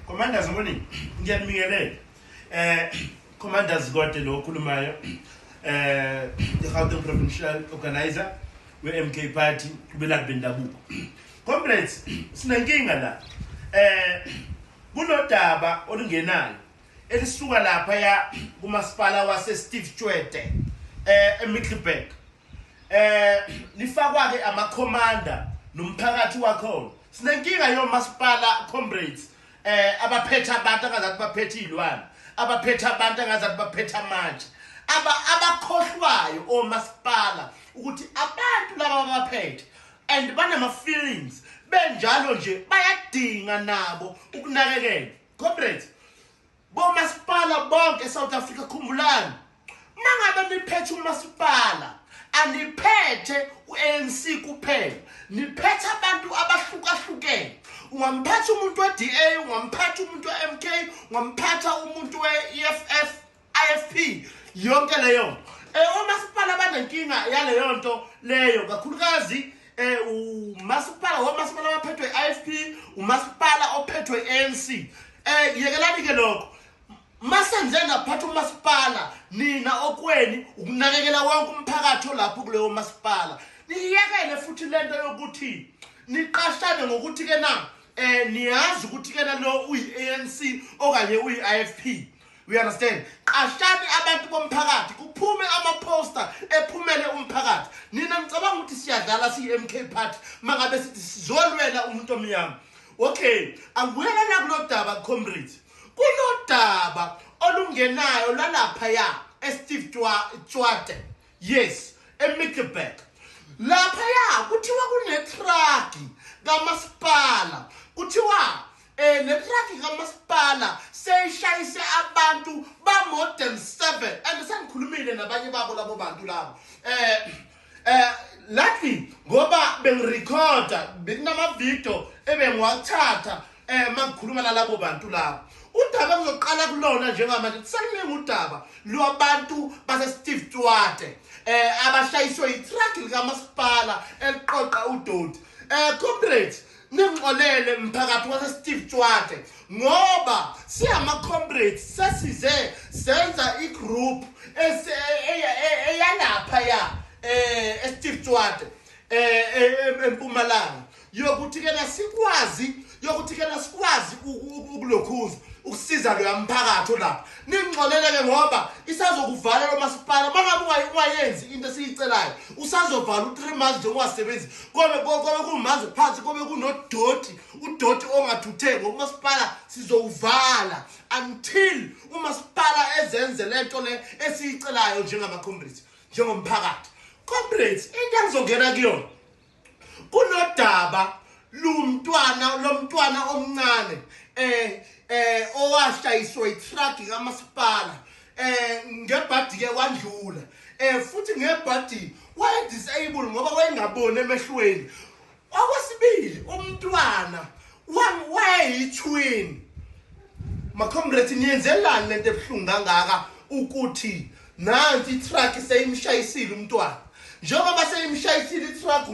Commanders ngoni ngiyabingelela. Commanders kodwa lo okhulumayo the Gauteng Provincial Organizer we-MK Party kubela bendabuko. Comrades, sinenkinga la. Kunodaba olungenayo elisuka lapha ya kumasipala wase Steve Tshwete eMiddelburg. Lifakwa ke amakhomanda nomphakathi wakhona. Sinenkinga yomasipala comrades abaphethe abantu angazathi baphethe izilwane, abaphethe abantu angazathi baphethe amanje, abakhohlwayo omasipala ukuthi abantu laba abaphethe and banama feelings benjalo nje bayadinga nabo ukunakekela. Comrades, bomasipala bonke eSouth Africa khumbulani, mangabe niphethe umasipala aniphethe uANC kuphela, niphethe abantu abahlukahlukene. Ungamphatha umuntu weDA, ungamphatha umuntu weMK, ungamphatha umuntu weEFF, IFP, yonke leyo. Omasipala banenkinga yaleyo nto leyo kakhulukazi umasipala womasipala abaphethwe IFP, umasipala ophethwe ANC. Yekelani ke lokho. Masenze naphatha umasipala nina okweni ukunakekela wonke umphakathi lapho kuleyo masipala. Niyekele futhi lento yokuthi niqashane ngokuthi ke na niyazi ukuthi ke na lo uyiANC okanye uyiIFP. We understand. Qashani abantu bomphakathi kuphume amaposter ephumele umphakathi. Nina ngicabanga ukuthi siyadlala siyi-MK Party mangabe sithi sizolwela umuntu omnyama. Okay, angiyela kulodaba comrades. Kunodaba olungenayo lalapha ya eSteve Tshwete. Yes, eMiddelburg. Lapha ya kuthiwa kunetruck kamasipala. Kuthiwa le truck kamasipala seyishayise abantu ba more than 7 and sengikhulumile nabanye babo labo bantu labo. Luckily ngoba bengirecorda bekunama video ebengiwathatha mangikhuluma nalabo bantu labo. Udaba ngizoqala kulona njengamanje seliningi udaba lwabantu base Steve Tshwete abashayiswe itruck likamasipala eliqoqa uDoti. Comrades, ningxolele mphakathi wase Steve Tshwete ngoba siyama comrades sesize senza igroup eyalapha ya Steve Tshwete eMpumalanga yokuthi ke sikwazi ukulokhuza ukusiza lo yamphakathi lapha. Ningxolele ke ngoba isazokuvala lo masipala mangabe ungayenzi into esiyicelayo usazovala u3 months nje ungasebenzi kobe kumanzi phansi kobe kunodoti uDoti ongathutheki ngomasipala sizowuvala until umasipala ezenze lento le esiyicelayo njengama comrades njengomphakathi. Comrades, into engizongena kuyona kunodaba lomntwana omncane owashayiswa itruck kamasipala ngebhadi ke wandlula futhi ngebhadi waye disable ngoba wayengaboni emehlweni. Okwesibili umntwana wayeyitwin. Macomrades, niyenzelani lento ebhlungu kangaka ukuthi nanti itruck seyimshayisile umntwana njengoba seyimshayisile itruck